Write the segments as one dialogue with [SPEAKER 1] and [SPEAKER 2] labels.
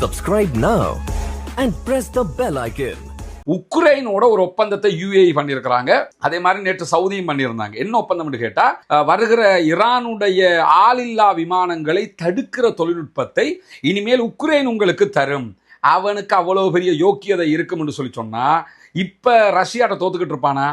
[SPEAKER 1] Subscribe now and press the bell icon.
[SPEAKER 2] உக்ரைனோட ஒரு ஒப்பந்தத்தை UAE பண்ணியிருக்கிறாங்க. அதே மாதிரி நேற்று சவுதியும் பண்ணியிருந்தாங்க. என்ன ஒப்பந்தம்னு கேட்டா, வருகிற ஈரானுடைய ஆளில்லா விமானங்களை தடுக்கிற தொழில்நுட்பத்தை இனிமேல் உக்ரைன் உங்களுக்கு தரும். அவனுக்கு அவ்வளவு பெரிய யோக்கியதை இருக்கும் என்று சொல்லி சொன்னா, இப்ப ரஷ்யாட்ட தோத்துக்கிட்டு இருப்பானா?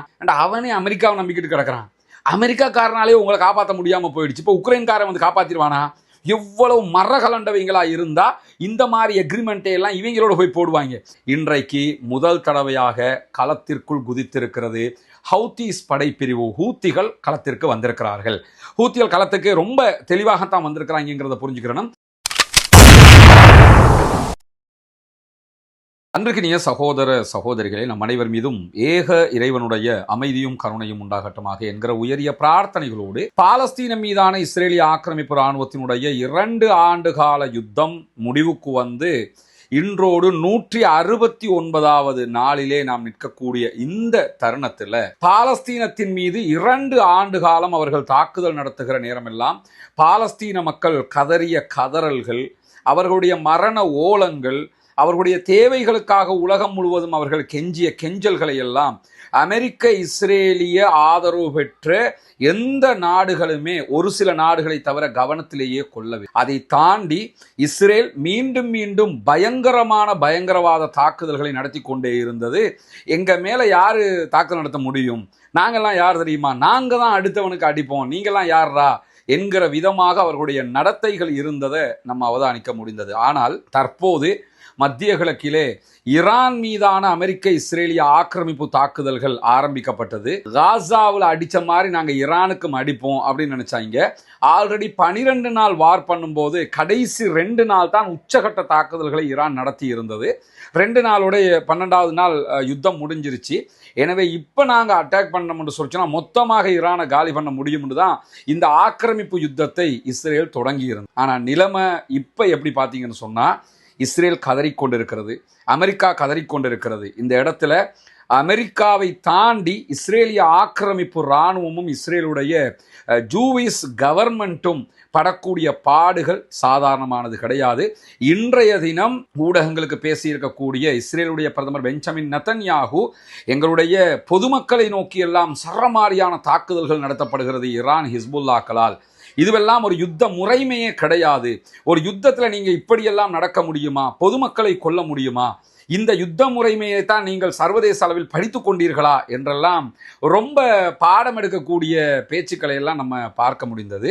[SPEAKER 2] அவனே அமெரிக்காவை நம்பிக்கிட்டு கிடக்கிறான். அமெரிக்காக்காரனாலே உங்களை காப்பாற்ற முடியாம போயிடுச்சு. இப்ப உக்ரைன்காரன் வந்து காப்பாத்திடுவானா? எவ்வளவு மரகலண்டவங்களா இருந்தா இந்த மாதிரி எக்ரிமெண்ட்டை எல்லாம் இவங்களோட போய் போடுவாங்க. இன்றைக்கு முதல் தடவையாக களத்திற்குள் குதித்திருக்கிறது ஹவுத்தீஸ் படைப்பிரிவு. ஹூத்திகள் களத்திற்கு வந்திருக்கிறார்கள். ஹூத்திகள் களத்துக்கு ரொம்ப தெளிவாகத்தான் வந்திருக்கிறாங்கிறத புரிஞ்சுக்கிறணும். அன்றைக்கினிய சகோதர சகோதரிகளே, நம் அனைவர் மீதும் ஏக இறைவனுடைய அமைதியும் கருணையும் உண்டாகட்டுமாக என்கிற உயரிய பிரார்த்தனைகளோடு, பாலஸ்தீனம் மீதான இஸ்ரேலிய ஆக்கிரமிப்பு இராணுவத்தினுடைய 2 ஆண்டு கால யுத்தம் முடிவுக்கு வந்து இன்றோடு 169வது நாளிலே நாம் நிற்கக்கூடிய இந்த தருணத்தில், பாலஸ்தீனத்தின் மீது 2 ஆண்டு காலம் அவர்கள் தாக்குதல் நடத்துகிற நேரமெல்லாம் பாலஸ்தீன மக்கள் கதறிய கதறல்கள், அவர்களுடைய மரண ஓலங்கள், அவர்களுடைய தேவைகளுக்காக உலகம் முழுவதும் அவர்கள் கெஞ்சிய கெஞ்சல்களை எல்லாம் அமெரிக்க இஸ்ரேலிய ஆதரவு பெற்ற எந்த நாடுகளுமே ஒரு சில நாடுகளை தவிர கவனத்திலேயே கொள்ளவில்லை. அதை தாண்டி இஸ்ரேல் மீண்டும் மீண்டும் பயங்கரவாத தாக்குதல்களை நடத்தி கொண்டே இருந்தது. எங்க மேல யாரு தாக்குதல் நடத்த முடியும்? நாங்கெல்லாம் யார் தெரியுமா? நாங்க தான் அடுத்தவனுக்கு அடிப்போம், நீங்கெல்லாம் யாரா என்கிற விதமாக அவர்களுடைய நடத்தைகள் இருந்ததை நம்ம அவதானிக்க முடிந்தது. ஆனால் தற்போது மத்திய கிழக்கிலே ஈரான் மீதான அமெரிக்க இஸ்ரேலிய ஆக்கிரமிப்பு தாக்குதல்கள் ஆரம்பிக்கப்பட்டது. காசாவில் அடிச்ச மாதிரி நாங்க ஈரானுக்கும் அடிப்போம் அப்படின்னு நினைச்சாங்க. ஆல்ரெடி 12 நாள் வார் பண்ணும்போது கடைசி 2 நாள் தான் உச்சகட்ட தாக்குதல்களை ஈரான் நடத்தி இருந்தது. 2 நாளுடைய 12வது நாள் யுத்தம் முடிஞ்சிருச்சு. எனவே இப்ப நாங்க அட்டாக் பண்ணோம்னு சொல்லிச்சோன்னா மொத்தமாக ஈரானை காலி பண்ண முடியும்னு தான் இந்த ஆக்கிரமிப்பு யுத்தத்தை இஸ்ரேல் தொடங்கி இருந்தது. ஆனா நிலைமை இப்ப எப்படி பாத்தீங்கன்னு சொன்னா, இஸ்ரேல் கதறிக்கொண்டிருக்கிறது, அமெரிக்கா கதறிக்கொண்டிருக்கிறது. இந்த இடத்துல அமெரிக்காவை தாண்டி இஸ்ரேலிய ஆக்கிரமிப்பு இராணுவமும் இஸ்ரேலுடைய ஜூவிஷ் கவர்மெண்ட்டும் படக்கூடிய பாடுகள் சாதாரணமானது கிடையாது. இன்றைய தினம் ஊடகங்களுக்கு பேசியிருக்கக்கூடிய இஸ்ரேலுடைய பிரதமர் பெஞ்சமின் நெதன்யாகு, எங்களுடைய பொதுமக்களை நோக்கியெல்லாம் சரமாரியான தாக்குதல்கள் நடத்தப்படுகிறது ஈரான் ஹிஸ்புல்லாக்களால். இதுவெல்லாம் ஒரு யுத்த முறைமையே கிடையாது. ஒரு யுத்தத்தில் நீங்க இப்படியெல்லாம் நடக்க முடியுமா? பொதுமக்களை கொல்ல முடியுமா? இந்த யுத்த முறைமையை தான் நீங்கள் சர்வதேச அளவில் படித்து கொண்டீர்களா என்றெல்லாம் ரொம்ப பாடம் எடுக்கக்கூடிய பேச்சுக்களை எல்லாம் நம்ம பார்க்க முடிந்தது.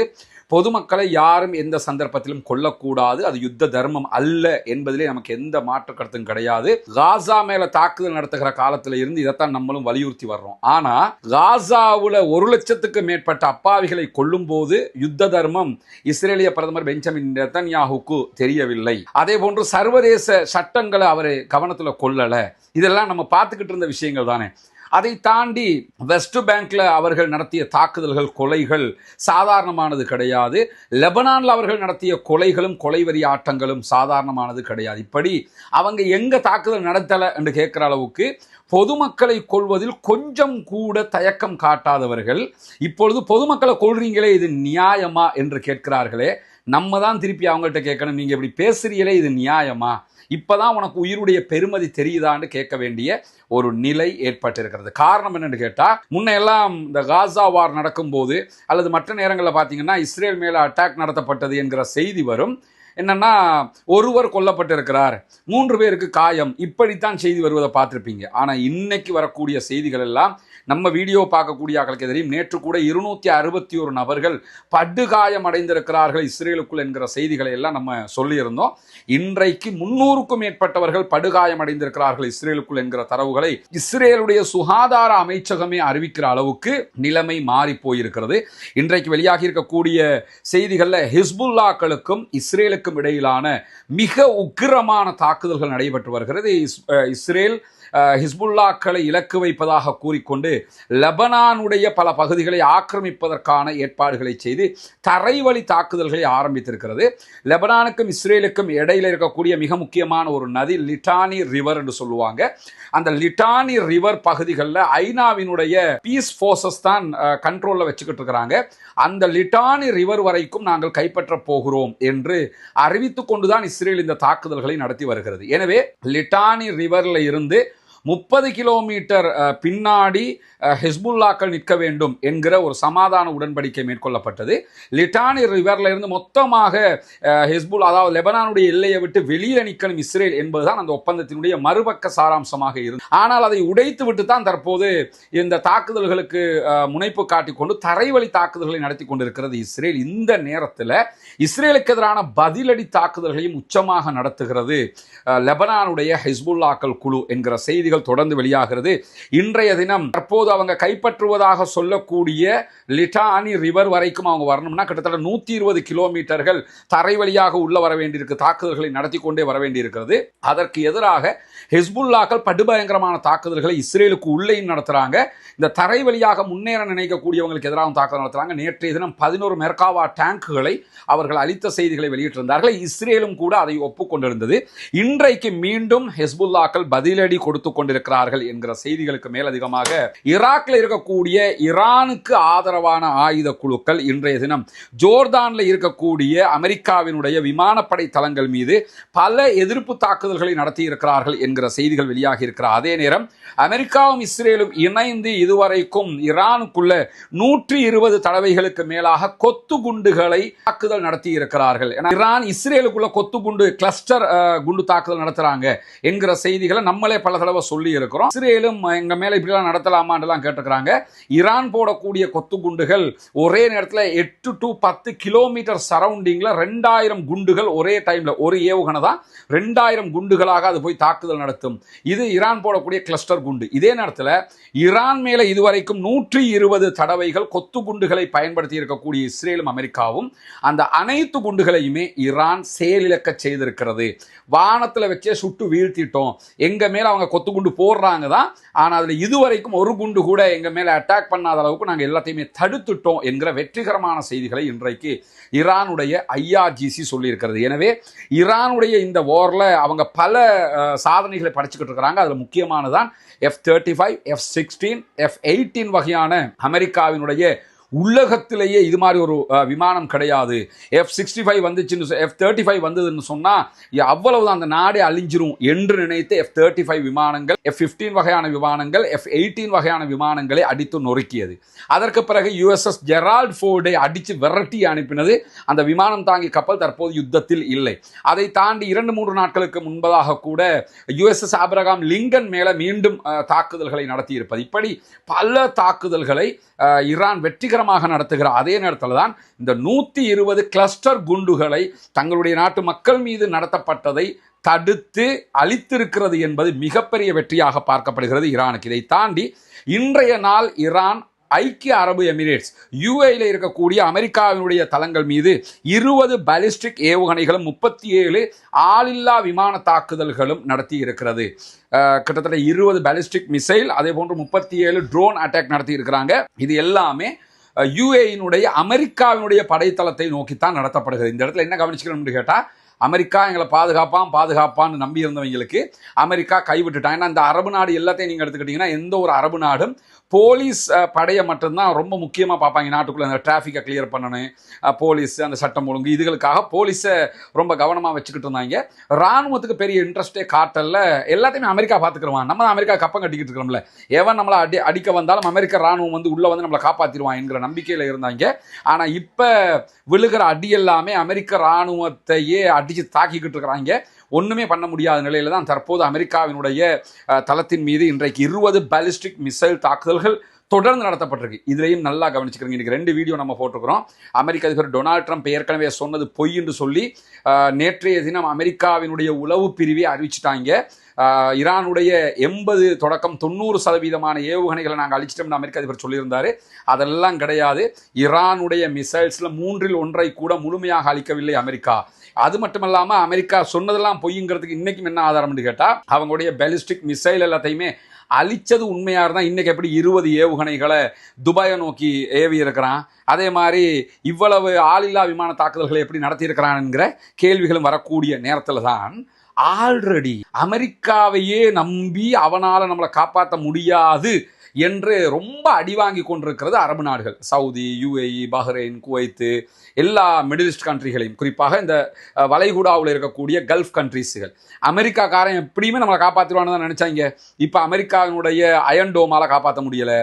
[SPEAKER 2] பொதுமக்களை யாரும் எந்த சந்தர்ப்பத்திலும் கொல்லக்கூடாது, அது யுத்த தர்மம் அல்ல என்பதிலே நமக்கு எந்த மாற்று கருத்தும் கிடையாது. காசா மேல தாக்குதல் நடத்துகிற காலத்துல இருந்து இதைத்தான் நம்மளும் வலியுறுத்தி வர்றோம். ஆனா காசாவுல 1 லட்சத்துக்கு மேற்பட்ட அப்பாவிகளை கொல்லும் போது யுத்த தர்மம் இஸ்ரேலிய பிரதமர் பெஞ்சமின் நெதன்யாகுக்கு தெரியவில்லை. அதே போன்று சர்வதேச சட்டங்களை அவரை கவனத்துல கொள்ளல. இதெல்லாம் நம்ம பார்த்துக்கிட்டு இருந்த விஷயங்கள் தானே. அதை தாண்டி வெஸ்ட் பேங்க்ல அவர்கள் நடத்திய தாக்குதல்கள், கொலைகள் சாதாரணமானது கிடையாது. லெபனான்ல அவர்கள் நடத்திய கொலைகளும் கொலைவெறி ஆட்டங்களும் சாதாரணமானது கிடையாது. இப்படி அவங்க எங்க தாக்குதல் நடத்தல என்று கேட்கிற அளவுக்கு பொதுமக்களை கொள்வதில் கொஞ்சம் கூட தயக்கம் காட்டாதவர்கள் இப்பொழுது பொதுமக்களை கொள்றீங்களே, இது நியாயமா என்று கேட்கிறார்களே. நம்ம தான் திருப்பி அவங்கள்ட்ட கேட்கணும், நீங்க இப்படி பேசுறீங்களே, இது நியாயமா? இப்பதான் உனக்கு உயிருடைய பெருமதி தெரியுதான்னு கேட்க வேண்டிய ஒரு நிலை ஏற்பட்டிருக்கிறது. காரணம் என்னன்னு கேட்டா, முன்ன எல்லாம் இந்த காசா வார் நடக்கும்போது அல்லது மற்ற நேரங்களில் பார்த்தீங்கன்னா இஸ்ரேல் மேல அட்டாக் நடத்தப்பட்டது என்கிற செய்தி வரும். என்னன்னா, ஒருவர் கொல்லப்பட்டிருக்கிறார், 3 பேருக்கு காயம், இப்படித்தான் செய்தி வருவதை பார்த்துருப்பீங்க. ஆனா இன்னைக்கு வரக்கூடிய செய்திகள் எல்லாம் நம்ம வீடியோ பார்க்கக்கூடிய ஆக்களுக்கு தெரியும். நேற்று கூட 261 நபர்கள் படுகாயம் அடைந்திருக்கிறார்கள் இஸ்ரேலுக்குள் என்கிற செய்திகளை எல்லாம் நம்ம சொல்லியிருந்தோம். இன்றைக்கு 300க்கும் மேற்பட்டவர்கள் படுகாயம் அடைந்திருக்கிறார்கள் இஸ்ரேலுக்குள் என்கிற தரவுகளை இஸ்ரேலுடைய சுகாதார அமைச்சகமே அறிவிக்கிற அளவுக்கு நிலைமை மாறி போயிருக்கிறது. இன்றைக்கு வெளியாகி இருக்கக்கூடிய செய்திகள்ல ஹிஸ்புல்லாக்களுக்கும் இஸ்ரேலுக்கும் இடையிலான மிக உக்கிரமான தாக்குதல்கள் நடைபெற்று வருகிறது. இஸ்ரேல் ஹிஸ்புல்லாக்களை இலக்கு வைப்பதாக கூறிக்கொண்டு லெபனானுடைய பல பகுதிகளை ஆக்கிரமிப்பதற்கான ஏற்பாடுகளை செய்து தரைவழி தாக்குதல்களை ஆரம்பித்திருக்கிறது. லெபனானுக்கும் இஸ்ரேலுக்கும் இடையில இருக்கக்கூடிய மிக முக்கியமான ஒரு நதி லிட்டானி ரிவர் என்று சொல்லுவாங்க. அந்த லிட்டானி ரிவர் பகுதிகளில் ஐநாவினுடைய பீஸ் போர்சஸ் தான் கண்ட்ரோல்ல வச்சுக்கிட்டு இருக்கிறாங்க. அந்த லிட்டானி ரிவர் வரைக்கும் நாங்கள் கைப்பற்ற போகிறோம் என்று அறிவித்துக் கொண்டுதான் இஸ்ரேல் இந்த தாக்குதல்களை நடத்தி வருகிறது. எனவே லிட்டானி ரிவர்ல இருந்து 30 கிலோமீட்டர் பின்னாடி ஹிஸ்புல்லாக்கள் நிற்க வேண்டும் என்கிற ஒரு சமாதான உடன்படிக்கை மேற்கொள்ளப்பட்டது. லிட்டானி ரிவர்ல இருந்து மொத்தமாக அதாவது லெபனானுடைய எல்லையை விட்டு வெளியே நிற்கணும் இஸ்ரேல் என்பதுதான் அந்த ஒப்பந்தத்தினுடைய மறுபக்க சாராம்சமாக இருந்தது. ஆனால் அதை உடைத்து விட்டு தான் தற்போது இந்த தாக்குதல்களுக்கு முனைப்பு காட்டிக்கொண்டு தரைவழி தாக்குதல்களை நடத்தி கொண்டிருக்கிறது இஸ்ரேல். இந்த நேரத்தில் இஸ்ரேலுக்கு எதிரான பதிலடி தாக்குதல்களையும் உச்சமாக நடத்துகிறது லெபனானுடைய ஹிஸ்புல்லாக்கள் குழு என்கிற செய்திகள் தொடர்ந்து வெளியாகிறது. இன்றைய தினம் தற்போது அவங்க கைப்பற்றுவதாக சொல்லக்கூடிய லிட்டானி ரிவர் வரைக்கும் அவங்க வரணும்னா கிட்டத்தட்ட 120 கிலோமீட்டர்கள் தரை வழியாக உள்ள வர வேண்டியிருக்கு. தாக்குதல்களை நடத்தி கொண்டே வர வேண்டியிருக்கிறது. அதற்கு எதிராக ஹிஸ்புல்லாக்கள் படுபயங்கரமான தாக்குதல்களை இஸ்ரேலுக்கு உள்ளேயும் நடத்துறாங்க. இந்த தரை வழியாக முன்னேற நினைக்கக்கூடியவங்களுக்கு எதிராக தாக்குதல் நடத்துறாங்க. நேற்றைய தினம் 11 மெர்காவா டேங்குகளை அவர்கள் அளித்த செய்திகளை வெளியிட்டிருந்தார்கள். இஸ்ரேலும் கூட அதை ஒப்புக்கொண்டிருந்தது. இன்றைக்கு மீண்டும் ஹிஸ்புல்லாக்கள் பதிலடி கொடுத்து கொண்டிருக்கிறார்கள் என்கிற செய்திகளுக்கு மேலதிகமாக ஈராக்ல இருக்கக்கூடிய ஈரானுக்கு ஆதரவான ஆயுத குழுக்கள் இன்றைய தினம் ஜோர்தான்ல இருக்கக்கூடிய அமெரிக்காவினுடைய விமானப்படை தளங்கள் மீது பல எதிர்ப்பு தாக்குதல்களை நடத்தி இருக்கிறார்கள் என்கிற செய்திகள் வெளியாகி இருக்கிற அதே நேரம் அமெரிக்காவும் இஸ்ரேலும் இணைந்து இதுவரைக்கும் ஈரானுக்குள்ள 120 தடவைகளுக்கு மேலாக கொத்து குண்டுகளை தாக்குதல் நடத்தி இருக்கிறார்கள். ஈரான் இஸ்ரேலுக்குள்ள கொத்து குண்டு கிளஸ்டர் குண்டு தாக்குதல் நடத்துறாங்க என்கிற செய்திகளை நம்மளே பல தடவை சொல்லி இருக்கிறோம். இஸ்ரேலும் எங்க மேல இப்படிலாம் நடத்தலாமான்னு கேட்டுக்கிறாங்க. ஈரான் போடக்கூடிய கொத்து குண்டுகள் ஒரே நேரத்தில் 8 to 10 கிலோமீட்டர் சரௌண்டிங்ல 2000 குண்டுகள் ஒரே டைம்ல ஒரு ஏவுகணை தான் 2000 குண்டுகளாக அது போய் தாக்குதல் நடத்தும். இது ஈரான் போடக்கூடிய கிளஸ்டர் குண்டு. இதே நேரத்தில் ஈரான் மேல இதுவரைக்கும் 120 தடவைகள் கொத்து குண்டுகளை பயன்படுத்தி இருக்கக்கூடிய இஸ்ரேலும் அமெரிக்காவும் அந்த அனைத்து குண்டுகளையுமே ஈரான் செயலிழக்க செய்திருக்கிறது. வானத்தில் வச்சே சுட்டு வீழ்த்திட்டோம், எங்க மேல அவங்க கொத்து குண்டு போடுறாங்க தான், ஆனால் அதில் இதுவரைக்கும் ஒரு குண்டு கூட எங்க மேல அட்டாக் பண்ணாத அளவுக்கு நாங்கள் எல்லாத்தையுமே தடுத்துட்டோம் என்கிற வெற்றிகரமான செய்திகளை இன்றைக்கு ஈரானுடைய IRGC சொல்லியிருக்கிறது. எனவே ஈரானுடைய இந்த வார்ல அவங்க பல சாதனைகளை படைச்சுக்கிட்டு இருக்கிறாங்க. அதுல முக்கியமானதான் F-35, F-16, F-18 வகையான அமெரிக்காவினுடைய உலகத்திலேயே இது மாதிரி ஒரு விமானம் கிடையாது. F-65 வந்துச்சுன்னு F-35 வந்ததுன்னு சொன்னா அவ்வளவுதான், அந்த நாடே அழிஞ்சிரும் என்று நினைத்து F-35 விமானங்கள், F-15 வகையான விமானங்கள், F-18 வகையான விமானங்களை அடித்து நொறுக்கியது. அதற்கு பிறகு USS ஜெரால்ட் ஃபோர்டை அடித்து விரட்டி அனுப்பினது. அந்த விமானம் தாங்கி கப்பல் தற்போது யுத்தத்தில் இல்லை. அதை தாண்டி 2-3 நாட்களுக்கு முன்பதாக கூட USS ஆபிரகாம் லிங்கன் மேல மீண்டும் தாக்குதல்களை நடத்தி இருப்பது. இப்படி பல தாக்குதல்களை ஈரான் வெற்றிகரமாக நடத்துகிற அதே நேரத்தில் தான் இந்த 120 கிளஸ்டர் குண்டுகளை தங்களுடைய நாட்டு மக்கள் மீது நடத்தப்பட்டதை தடுத்து அழித்திருக்கிறது என்பது மிகப்பெரிய வெற்றியாக பார்க்கப்படுகிறது ஈரானுக்கு. இதை தாண்டி இன்றைய நாள் ஈரான் ஐக்கிய அரபு எமிரேட்ஸ் UAE இருக்கக்கூடிய அமெரிக்காவினுடைய தளங்கள் மீது 20 பாலிஸ்டிக் ஏவுகணைகளும் 37 ஆளில்லா விமான தாக்குதல்களும் நடத்தி இருக்கிறது. கிட்டத்தட்ட 20 பாலிஸ்டிக் மிசைல், அதே போன்று 37 ட்ரோன் அட்டாக் நடத்தி இருக்கிறாங்க. இது எல்லாமே UAE அமெரிக்காவினுடைய படைத்தளத்தை நோக்கித்தான் நடத்தப்படுகிறது. இந்த இடத்துல என்ன கவனிச்சுக்கணும்னு கேட்டா, அமெரிக்கா எங்களை பாதுகாப்பான்னு நம்பி இருந்தவங்களுக்கு அமெரிக்கா கைவிட்டுட்டாங்க. ஏன்னா இந்த அரபு நாடு எல்லாத்தையும் நீங்கள் எடுத்துக்கிட்டீங்கன்னா எந்த ஒரு அரபு நாடும் போலீஸ் படையை மட்டும்தான் ரொம்ப முக்கியமாக பார்ப்பாங்க. நாட்டுக்குள்ளே அந்த டிராஃபிக்கை கிளியர் பண்ணணும், போலீஸ் அந்த சட்டம் ஒழுங்கு, இதுகளுக்காக போலீஸை ரொம்ப கவனமாக வச்சுக்கிட்டு இருந்தாங்க. இராணுவத்துக்கு பெரிய இன்ட்ரெஸ்டே காட்டல. எல்லாத்தையுமே அமெரிக்கா பார்த்துக்கிறோம், நம்ம தான் அமெரிக்கா கப்பம் கட்டிக்கிட்டு இருக்கிறோம்ல, எவன் நம்மளை அடிக்க வந்தாலும் அமெரிக்க இராணுவம் வந்து உள்ளே வந்து நம்மளை காப்பாற்றிடுவான் என்கிற நம்பிக்கையில் இருந்தாங்க. ஆனால் இப்போ விழுகிற அடி எல்லாமே அமெரிக்க இராணுவத்தையே அடித்து தாக்கிக்கிட்டு இருக்கிறாங்க. ஒன்றுமே பண்ண முடியாத நிலையில தான் தற்போது அமெரிக்காவினுடைய தளத்தின் மீது இன்றைக்கு 20 பாலிஸ்டிக் மிசைல் தாக்குதல்கள் தொடர்ந்து நடத்தப்பட்டிருக்கு. இதுலையும் நல்லா கவனிச்சுக்கிறீங்க. இன்னைக்கு 2 வீடியோ நம்ம போட்டிருக்கிறோம். அமெரிக்க அதிபர் டொனால்ட் ட்ரம்ப் ஏற்கனவே சொன்னது பொய் என்று சொல்லி நேற்றைய தினம் அமெரிக்காவினுடைய உளவு பிரிவை அறிவிச்சிட்டாங்க. ஈரானுடைய 80 தொடக்கம் 90% ஏவுகணைகளை நாங்கள் அழிச்சிட்டோம்னு அமெரிக்க அதிபர் சொல்லியிருந்தாரு. அதெல்லாம் கிடையாது. ஈரானுடைய மிசைல்ஸ்ல 1/3 கூட முழுமையாக அழிக்கவில்லை அமெரிக்கா. அது மட்டும் இல்லாம அமெரிக்கா சொன்னதெல்லாம் பொய்ங்கிறதுக்கு இன்னைக்கும் என்ன ஆதாரம்னு கேட்டா அவங்களுடைய பாலிஸ்டிக் மிசைல் எல்லாத்தையுமே அழிச்சது உண்மையா இருந்தா இன்னைக்கு எப்படி 20 ஏவுகணைகளை துபாயை நோக்கி ஏவி இருக்கிறான், அதே மாதிரி இவ்வளவு ஆளில்லா விமான தாக்குதல்களை எப்படி நடத்தி இருக்கிறான்ங்கிற கேள்விகளும் வரக்கூடிய நேரத்தில் தான் ஆல்ரெடி அமெரிக்காவையே நம்பி அவனால நம்மளை காப்பாற்ற முடியாது என்று ரொம்ப அடிவாங்கி கொண்டிருக்கிறது அரபு நாடுகள். சவுதி, யுஏஇ, பஹ்ரைன், குவைத்து, எல்லா மிடில் ஈஸ்ட் கண்ட்ரிகளையும், குறிப்பாக இந்த வளைகுடாவில் இருக்கக்கூடிய கல்ஃப் கண்ட்ரிஸுகள். அமெரிக்காக்காரன் எப்படியுமே நம்மளை காப்பாற்றிடுவான்னு தான் நினைச்சாங்க. இப்போ அமெரிக்காவினுடைய அயன் டோமால காப்பாற்ற முடியல,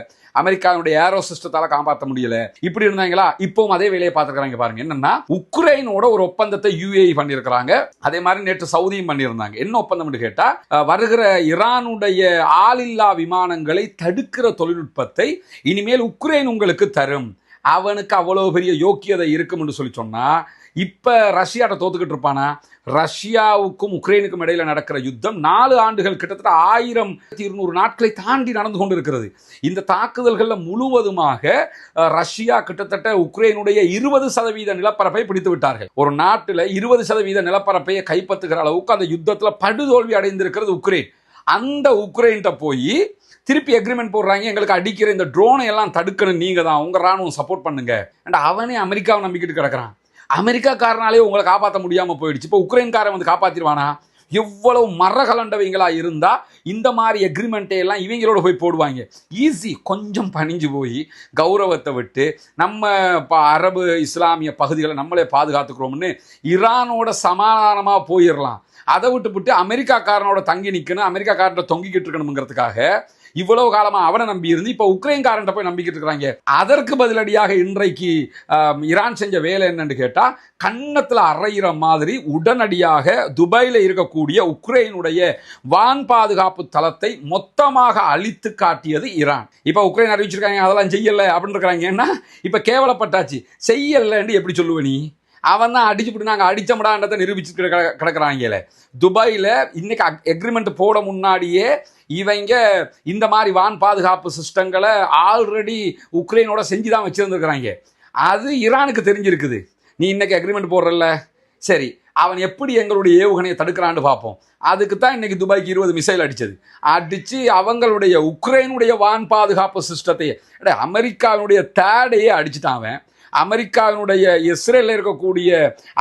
[SPEAKER 2] அமெரிக்காவுடைய ஏரோ சிஸ்டத்தால காப்பாற்ற முடியல, இப்படி இருந்தாங்களா? இப்பவும் அதே வேலையை பார்த்துருக்காங்க. பாருங்க, என்னன்னா உக்ரைனோட ஒரு ஒப்பந்தத்தை யுஏஇ பண்ணியிருக்கிறாங்க, அதே மாதிரி நேற்று சவுதியும் பண்ணியிருந்தாங்க. என்ன ஒப்பந்தம் கேட்டா, வருகிற ஈரானுடைய ஆளில்லா விமானங்களை தடுக்கிற தொழில்நுட்பத்தை இனிமேல் உக்ரைன் உங்களுக்கு தரும். அவனுக்கு அவ்வளவு பெரிய யோக்கியதை இருக்கும் என்று சொல்லி சொன்னா இப்ப ரஷ்யாட்ட தோத்துக்கிட்டு இருப்பானா? ரஷ்யாவுக்கும் உக்ரைனுக்கும் இடையில நடக்கிற யுத்தம் 4 ஆண்டுகள், கிட்டத்தட்ட 1200 நாட்களை தாண்டி நடந்து கொண்டிருக்கிறது. இந்த தாக்குதல்கள்ல முழுவதுமாக ரஷ்யா கிட்டத்தட்ட உக்ரைனுடைய 20% நிலப்பரப்பை பிடித்து விட்டார்கள். ஒரு நாட்டில் 20% நிலப்பரப்பையை கைப்பற்றுகிற அளவுக்கு அந்த யுத்தத்தில் படுதோல்வி அடைந்திருக்கிறது உக்ரைன். அந்த உக்ரைன்ட்ட போய் திருப்பி எக்ரிமெண்ட் போடுறாங்க, எங்களுக்கு அடிக்கிற இந்த ட்ரோனை எல்லாம் தடுக்கணும், நீங்க தான் உங்க ராணுவம் சப்போர்ட் பண்ணுங்க. அவனே அமெரிக்காவை நம்பிக்கிட்டு கிடக்கிறான். அமெரிக்காக்காரனாலே உங்களை காப்பாற்ற முடியாம போயிடுச்சு, இப்போ உக்ரைன்காரன் வந்து காப்பாத்திடுவானா? எவ்வளவு மரகலண்டவங்களா இருந்தா இந்த மாதிரி எக்ரிமெண்ட்டை எல்லாம் இவங்களோட போய் போடுவாங்க. ஈஸி, கொஞ்சம் பணிஞ்சு போய் கௌரவத்தை விட்டு நம்ம அரபு இஸ்லாமிய பகுதிகளை நம்மளே பாதுகாத்துக்கிறோம்னு ஈரானோட சமாதானமா போயிடலாம். அதை விட்டு அமெரிக்காக்காரனோட தங்கி நிற்கணும், அமெரிக்காக்காரன் தொங்கிக்கிட்டு இருக்கணுங்கிறதுக்காக இவ்வளவு காலமா அவனை நம்பி இருந்து இப்ப உக்ரைன்காரன் போய் நம்பிக்கிட்டு இருக்கிறாங்க. அதற்கு பதிலடியாக இன்றைக்கு ஈரான் செஞ்ச வேலை என்னன்னு கேட்டா, கன்னத்துல அறையிற மாதிரி உடனடியாக துபாயில இருக்கக்கூடிய உக்ரைனுடைய வான் பாதுகாப்பு தளத்தை மொத்தமாக அழித்து காட்டியது ஈரான். இப்ப உக்ரைன் அறிவிச்சிருக்காங்க அதெல்லாம் செய்யல அப்படின்னு இருக்கிறாங்க. ஏன்னா இப்ப கேவலப்பட்டாச்சு, செய்யலன்னு எப்படி சொல்லுவ நீ? அவன் தான் அடிச்சுட்டு நாங்கள் அடிச்சமுடான்றதை நிரூபிச்சு கிடக்குறாங்க. துபாயில் இன்னைக்கு எக்ரிமெண்ட் போட முன்னாடியே இவங்க இந்த மாதிரி வான் பாதுகாப்பு சிஸ்டங்களை ஆல்ரெடி உக்ரைனோட செஞ்சு தான் வச்சிருந்துருக்கிறாங்க. அது ஈரானுக்கு தெரிஞ்சிருக்குது. நீ இன்னைக்கு அக்ரிமெண்ட் போடுறல்ல, சரி அவன் எப்படி எங்களுடைய ஏவுகணையை தடுக்கிறான்னு பார்ப்போம். அதுக்கு தான் இன்னைக்கு துபாய்க்கு 20 மிசைல் அடிச்சு அவங்களுடைய உக்ரைனுடைய வான் பாதுகாப்பு சிஸ்டத்தையே, அமெரிக்காவினுடைய தேடையே அடிச்சுட்டான் அவன். அமெரிக்காவினுடைய இஸ்ரேலில் இருக்கக்கூடிய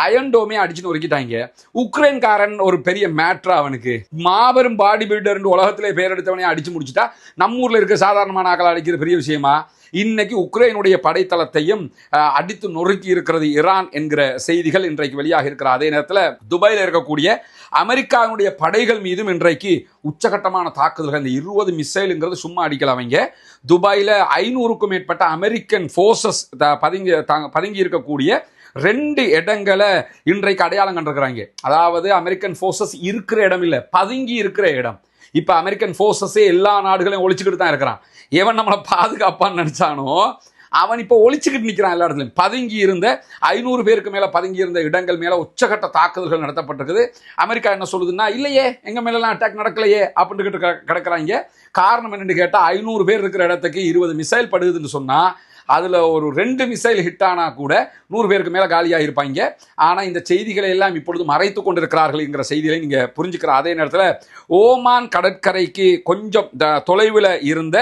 [SPEAKER 2] அயன்டோமே அடிச்சுன்னு உருக்கிட்டாங்க. உக்ரைன்காரன் ஒரு பெரிய மேட்ரா, அவனுக்கு மாபெரும் பாடி பில்டர் உலகத்திலே பேர் எடுத்தவனே அடிச்சு முடிச்சுட்டா நம்ம ஊர்ல இருக்க சாதாரணமான ஆக்களை அடிக்கிற பெரிய விஷயமா? இன்னைக்கு உக்ரைனுடைய படைத்தளத்தையும் அடித்து நொறுக்கி இருக்கிறது ஈரான் என்கிற செய்திகள் இன்றைக்கு வெளியாக இருக்கிற அதே நேரத்தில் துபாயில் இருக்கக்கூடிய அமெரிக்காவினுடைய படைகள் மீதும் இன்றைக்கு உச்சகட்டமான தாக்குதல்கள். இந்த 20 மிசைலுங்கிறது சும்மா அடிக்கல. அவங்க துபாயில் 500க்கும் மேற்பட்ட அமெரிக்கன் போர்சஸ் பதுங்கி இருக்கக்கூடிய 2 இடங்களை இன்றைக்கு அடையாளம் கண்டிருக்கிறாங்க. அதாவது அமெரிக்கன் போர்சஸ் இருக்கிற இடம் இல்லை, பதுங்கி இருக்கிற இடம். இப்ப அமெரிக்கன் போர்சஸே எல்லா நாடுகளையும் ஒழிச்சுக்கிட்டு தான் இருக்கிறான். எவன் நம்மளை பாதுகாப்பான்னு நினைச்சானோ அவன் இப்போ ஒழிச்சுக்கிட்டு நிற்கிறான். எல்லா இடத்துலையும் பதுங்கி இருந்த 500 பேருக்கு மேல பதுங்கி இருந்த இடங்கள் மேல உச்சகட்ட தாக்குதல்கள் நடத்தப்பட்டிருக்குது. அமெரிக்கா என்ன சொல்லுதுன்னா, இல்லையே எங்க மேலாம் அட்டாக் நடக்கலையே அப்படின்னு கிடக்குறாங்க. காரணம் என்னன்னு கேட்டா, 500 பேர் இருக்கிற இடத்துக்கு 20 மிசைல் படுகுதுன்னு சொன்னா அதுல ஒரு 2 மிசைல் ஹிட் ஆனா கூட 100 பேருக்கு மேல காலியாக இருப்பாங்க. ஆனா இந்த செய்திகளை எல்லாம் இப்பொழுது மறைத்து கொண்டிருக்கிறார்கள் என்கிற செய்திகளை நீங்க புரிஞ்சுக்கிற அதே நேரத்தில் ஓமான் கடற்கரைக்கு கொஞ்சம் தொலைவில் இருந்த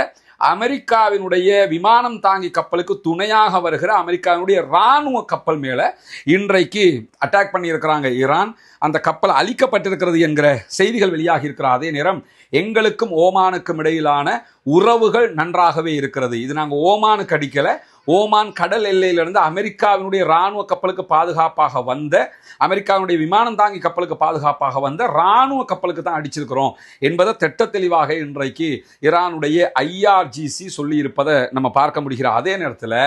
[SPEAKER 2] அமெரிக்காவினுடைய விமானம் தாங்கி கப்பலுக்கு துணையாக வருகிற அமெரிக்காவினுடைய இராணுவ கப்பல் மேல இன்றைக்கு அட்டாக் பண்ணி இருக்கிறாங்க ஈரான். அந்த கப்பல் அழிக்கப்பட்டிருக்கிறது என்கிற செய்திகள் வெளியாகி இருக்கிற அதே நேரம் எங்களுக்கும் ஓமானுக்கும் இடையிலான உறவுகள் நன்றாகவே இருக்கிறது. இது நாங்கள் ஓமானுக்கு அடிக்கல, ஓமான் கடல் எல்லையிலிருந்து அமெரிக்காவினுடைய இராணுவ கப்பலுக்கு பாதுகாப்பாக வந்த, அமெரிக்காவினுடைய விமானம் தாங்கி கப்பலுக்கு பாதுகாப்பாக வந்த இராணுவ கப்பலுக்கு தான் அடிச்சிருக்கிறோம் என்பதை திட்ட தெளிவாக இன்றைக்கு ஈரானுடைய IRGC சொல்லி இருப்பதை நம்ம பார்க்க முடிகிற அதே நேரத்தில்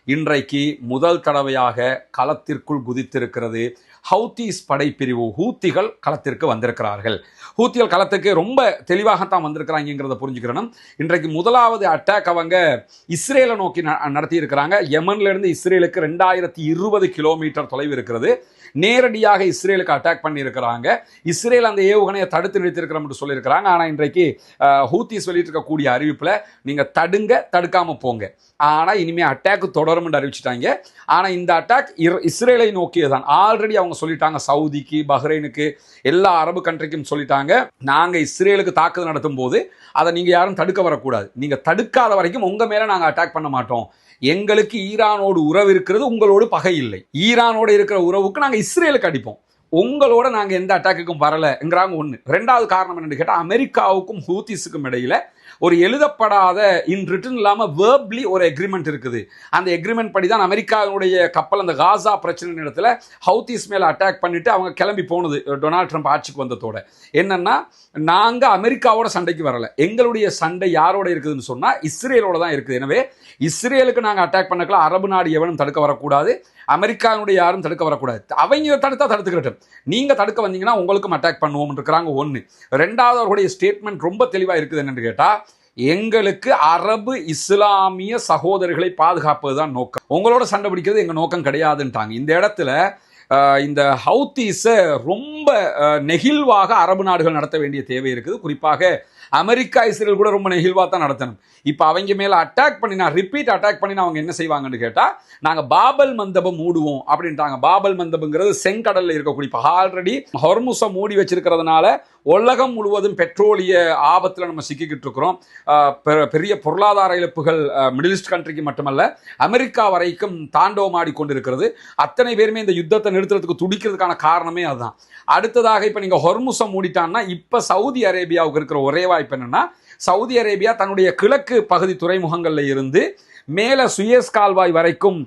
[SPEAKER 2] இன்றைக்கு முதல் தடவையாக களத்திற்குள் குதித்திருக்கிறது ஹவுத்தீஸ் படைப்பிரிவு. ஹூத்திகள் களத்திற்கு வந்திருக்கிறார்கள். ஹூத்திகள் களத்துக்கு ரொம்ப தெளிவாகத்தான் வந்திருக்கிறாங்கிறத புரிஞ்சுக்கிறணும். இன்றைக்கு முதலாவது அட்டாக் அவங்க இஸ்ரேலை நோக்கி நடத்தி இருக்கிறாங்க. யமன்ல இருந்து இஸ்ரேலுக்கு 2020 கிலோமீட்டர் தொலைவு இருக்கிறது. நேரடியாக இஸ்ரேலுக்கு அட்டாக் பண்ணி இருக்கிறாங்க. இஸ்ரேல் அந்த ஏவுகணையை தடுத்து நிறுத்திருக்கிறோம் சொல்லியிருக்கிறாங்க. ஆனால் இன்றைக்கு ஹூத்திஸ் வெளியிட்டிருக்கக்கூடிய அறிவிப்பில் நீங்க தடுக்காம போங்க, ஆனால் இனிமேல் அட்டாக் தொடரும் என்று அறிவிச்சிட்டாங்க. ஆனால் இந்த அட்டாக் இஸ்ரேலை நோக்கியதான். ஆல்ரெடி அவங்க அவங்க சொல்லிட்டாங்க, சவுதிக்கு, பஹ்ரைனுக்கு, எல்லா அரபு கண்ட்ரிக்கும் சொல்லிட்டாங்க, நாங்கள் இஸ்ரேலுக்கு தாக்குதல் நடத்தும் போது அதை நீங்கள் யாரும் தடுக்க வரக்கூடாது, நீங்கள் தடுக்காத வரைக்கும் உங்கள் மேலே நாங்கள் அட்டாக் பண்ண மாட்டோம். எங்களுக்கு ஈரானோடு உறவு இருக்கிறது, உங்களோடு பகை இல்லை. ஈரானோடு இருக்கிற உறவுக்கு நாங்கள் இஸ்ரேலுக்கு அடிப்போம், உங்களோட நாங்கள் எந்த அட்டாக்குக்கும் வரலைங்கிறாங்க. ஒன்று. ரெண்டாவது காரணம் என்னன்னு கேட்டால், அமெரிக்காவுக்கும் ஹூத்திஸுக்கும் இடையில ஒரு எழுதப்படாத இன் ரிட்டன் இல்லாமல் வேர்ப்லி ஒரு எக்ரிமெண்ட் இருக்குது. அந்த எக்ரிமெண்ட் படி தான் அமெரிக்காவுடைய கப்பல் அந்த காசா பிரச்சனை இடத்துல ஹவுத்திஸ் மேலே அட்டாக் பண்ணிட்டு அவங்க கிளம்பி போனது டொனால்ட் ட்ரம்ப் ஆட்சிக்கு வந்ததோட. என்னன்னா, நாங்கள் அமெரிக்காவோட சண்டைக்கு வரலை, எங்களுடைய சண்டை யாரோட இருக்குதுன்னு சொன்னால் இஸ்ரேலோட தான் இருக்குது. எனவே இஸ்ரேலுக்கு நாங்கள் அட்டாக் பண்ணக்கலாம், அரபு நாடு எவனும் தடுக்க வரக்கூடாது, அமெரிக்காவுடைய யாரும் தடுக்க வரக்கூடாது. அவங்க தடுத்தா தடுத்துக்கிட்டோம், நீங்கள் தடுக்க வந்தீங்கன்னா உங்களுக்கும் அட்டாக் பண்ணுவோம் இருக்கிறாங்க. ஒன்று. ரெண்டாவது, அவர்களுடைய ஸ்டேட்மெண்ட் ரொம்ப தெளிவாக இருக்குது. என்னன்னு கேட்டால், எங்களுக்கு அரபு இஸ்லாமிய சகோதரர்களை பாதுகாப்பது தான் நோக்கம், உங்களோட சண்டை பிடிக்கிறது எங்கள் நோக்கம் கிடையாதுன்ட்டாங்க. இந்த இடத்துல இந்த ஹவுத்தீஸை ரொம்ப நெகிழ்வாக அரபு நாடுகள் நடத்த வேண்டிய தேவை இருக்குது. குறிப்பாக அமெரிக்கா, இஸ்ரேல் கூட ரொம்ப நெகிழ்வாக தான் நடத்தணும். இப்போ அவங்க மேலே அட்டாக் பண்ணினா, ரிப்பீட் அட்டாக் பண்ணினா அவங்க என்ன செய்வாங்கன்னு கேட்டால், நாங்கள் பாபல் மந்தபம் மூடுவோம் அப்படின்ட்டாங்க. பாபல் மந்தபங்கிறது செங்கடலில் இருக்கக்கூடிய, இப்போ ஆல்ரெடி ஹொர்முஸை மூடி வச்சிருக்கிறதுனால உலகம் முழுவதும் பெட்ரோலிய ஆபத்தில் நம்ம சிக்கிக்கிட்டு இருக்கிறோம். பெரிய பொருளாதார இழப்புகள் மிடில் ஈஸ்ட் கண்ட்ரிக்கு மட்டுமல்ல, அமெரிக்கா வரைக்கும் தாண்டவமாடி கொண்டிருக்கிறது. அத்தனை பேருமே இந்த யுத்தத்தை நிறுத்துறதுக்கு துடிக்கிறதுக்கான காரணமே அதுதான். அடுத்ததாக இப்போ நீங்கள் ஹொர்முஸை மூடிட்டான்னா, இப்போ சவுதி அரேபியாவுக்கு இருக்கிற ஒரே வாய்ப்பு என்னன்னா, சவுதி அரேபியா தன்னுடைய கிழக்கு பகுதி துறைமுகங்களில் இருந்து மேலே சுயஸ் கால்வாய் வரைக்கும்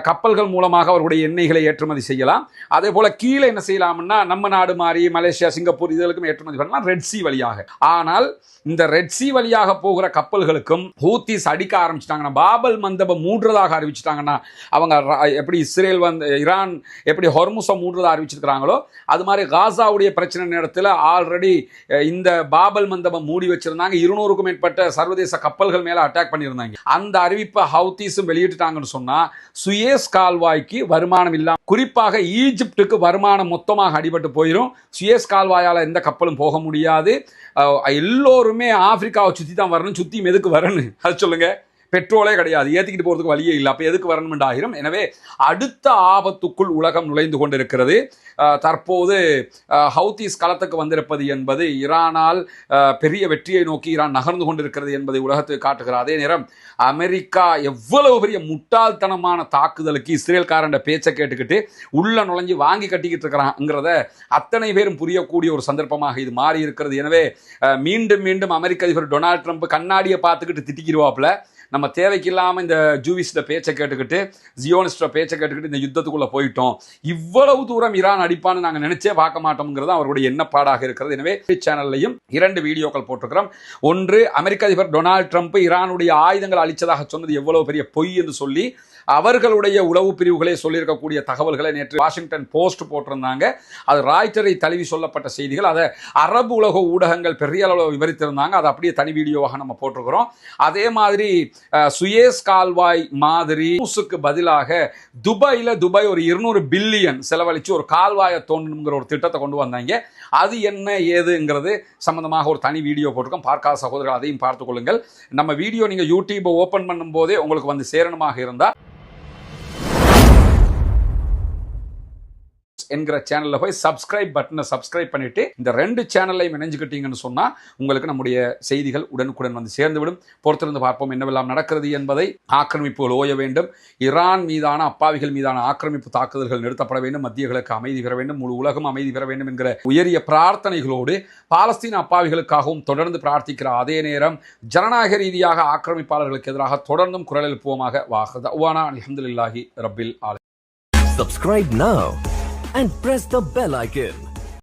[SPEAKER 2] கப்பல்கள் மூலமாக அவருடைய எண்ணெய்களை ஏற்றுமதி செய்யலாம். அதே போல் கீழே என்ன செய்யலாம்னா, நம்ம நாடு மாதிரி மலேசியா, சிங்கப்பூர் இதுகளுக்கும் ஏற்றுமதி பண்ணலாம் ரெட் சி வழியாக. ஆனால் இந்த ரெட் சி வழியாக போகிற கப்பல்களுக்கும் ஹூத்திஸ் அடிக்க ஆரம்பிச்சிட்டாங்கன்னா, பாபல் மந்தபம் மூடுறதாக அறிவிச்சிட்டாங்கன்னா, அவங்க எப்படி இஸ்ரேல் ஈரான் எப்படி ஹொர்முஸை மூடுறதா அறிவிச்சிருக்கிறாங்களோ, அது மாதிரி காசாவுடைய பிரச்சனை நேரத்தில் ஆல்ரெடி இந்த பாபல் மந்தபம் மூடி வச்சிருந்தாங்க. 200க்கும் மேற்பட்ட சர்வதேச கப்பல்கள் மேலே அட்டாக் பண்ணியிருந்தாங்க. அந்த அறிவிப்பை ஹவுத்தீஸும் வெளியிட்டுட்டாங்கன்னு சொன்னா, சுயஸ் கால்வாய்க்கு வருமானம் இல்லாம, குறிப்பாக ஈஜிப்டுக்கு வருமானம் மொத்தமாக அடிபட்டு போயிடும். சுயஸ் கால்வாயால் எந்த கப்பலும் போக முடியாது. எல்லோருமே ஆப்பிரிக்காவை சுற்றி தான் வரணும். சுற்றி எதுக்கு வரணும் அது சொல்லுங்க? பெட்ரோலே கிடையாது, ஏற்றிக்கிட்டு போகிறதுக்கு வழியே இல்லை, அப்போ எதுக்கு வரணும் ஆகிரும். எனவே அடுத்த ஆபத்துக்குள் உலகம் நுழைந்து கொண்டிருக்கிறது. தற்போது ஹவுத்தீஸ் களத்துக்கு வந்திருப்பது என்பது ஈரானால் பெரிய வெற்றியை நோக்கி ஈரான் நகர்ந்து கொண்டிருக்கிறது என்பதை உலகத்துக்கு காட்டுகிறது. அதே நேரம் அமெரிக்கா எவ்வளவு பெரிய முட்டாள்தனமான தாக்குதலுக்கு இஸ்ரேல்காரன் பேச்சை கேட்டுக்கிட்டு உள்ள நுழைஞ்சு வாங்கி கட்டிக்கிட்டு இருக்கிறாங்கிறத அத்தனை பேரும் புரியக்கூடிய ஒரு சந்தர்ப்பமாக இது மாறி இருக்கிறது. எனவே மீண்டும் மீண்டும் அமெரிக்க அதிபர் டொனால்ட் ட்ரம்ப் கண்ணாடியை பார்த்துக்கிட்டு திட்டிக்கிடுவாப்புல, நம்ம தேவைக்கு இல்லாமல் இந்த ஜூவிஸ்ட பேச்சை கேட்டுக்கிட்டு, ஜியோனிஸ்ட பேச்சை கேட்டுக்கிட்டு இந்த யுத்தத்துக்குள்ளே போயிட்டோம், இவ்வளவு தூரம் ஈரான் அடிப்பான்னு நாங்கள் நினைச்சே பார்க்க மாட்டோம்ங்கிறது அவருடைய எண்ணப்பாடாக இருக்கிறது. எனவே சேனல்லையும் 2 வீடியோக்கள் போட்டிருக்கிறோம். ஒன்று, அமெரிக்க அதிபர் டொனால்ட் ட்ரம்ப் ஈரானுடைய ஆயுதங்கள் அளித்ததாக சொன்னது எவ்வளவு பெரிய பொய் என்று சொல்லி அவர்களுடைய உளவு பிரிவுகளே சொல்லியிருக்கக்கூடிய தகவல்களை நேற்று வாஷிங்டன் போஸ்ட் போட்டிருந்தாங்க. அது ராய்ட்டரை தழுவி சொல்லப்பட்ட செய்திகள். அதை அரபு உலக ஊடகங்கள் பெரிய அளவில் விவரித்திருந்தாங்க. அதை அப்படியே தனி வீடியோவாக நம்ம போட்டிருக்கிறோம். அதே மாதிரி சுயஸ் கால்வாய் மாதிரி பதிலாக துபாய் ஒரு 200 பில்லியன் செலவழிச்சு ஒரு கால்வாயை தோண்டணுங்கிற ஒரு திட்டத்தை கொண்டு வந்தாங்க. அது என்ன ஏதுங்கிறது சம்பந்தமாக ஒரு தனி வீடியோ போட்டிருக்கோம். பார்க்காத சகோதரர்கள் அதையும் பார்த்துக் கொள்ளுங்கள். நம்ம வீடியோ நீங்கள் யூடியூப்பை ஓப்பன் பண்ணும் போதே உங்களுக்கு வந்து சேரணுமாக இருந்தால் என்கிற சேனல்ல போய் சப்ஸ்கிரைப் பட்டனை சப்ஸ்கிரைப் பண்ணிட்டு இந்த 2 சேனல்லையும் இணைஞ்சுக்கிட்டீங்கன்னு சொன்னா உங்களுக்கு நம்முடைய செய்திகள் உடனுக்குடன் வந்து சேர்ந்துவிடும். பொறுத்திருந்து பார்ப்போம் என்னவெல்லாம் நடக்கிறது என்பதை. ஆக்கிரமிப்புகள் ஓய வேண்டும், ஈரான் மீதான அப்பாவிகள் மீதான ஆக்கிரமிப்பு தாக்குதல்கள் நிறுத்தப்பட வேண்டும், மத்திய கிழக்கு அமைதி பெற வேண்டும், முழு உலகம் அமைதி பெற வேண்டும் என்கிற உயரிய பிரார்த்தனைகளோடு பாலஸ்தீன அப்பாவிகளுக்காகவும் தொடர்ந்து பிரார்த்திக்கிற அதே நேரம் ஜனநாயக ரீதியாக ஆக்கிரமிப்பாளர்களுக்கு எதிராக தொடர்ந்தும் குரல் எழுப்புவோமாக. வாஹதவானா அல்ஹம்துலில்லாஹி ரப்பில் ஆலமீன்.
[SPEAKER 1] Subscribe now and press the bell icon.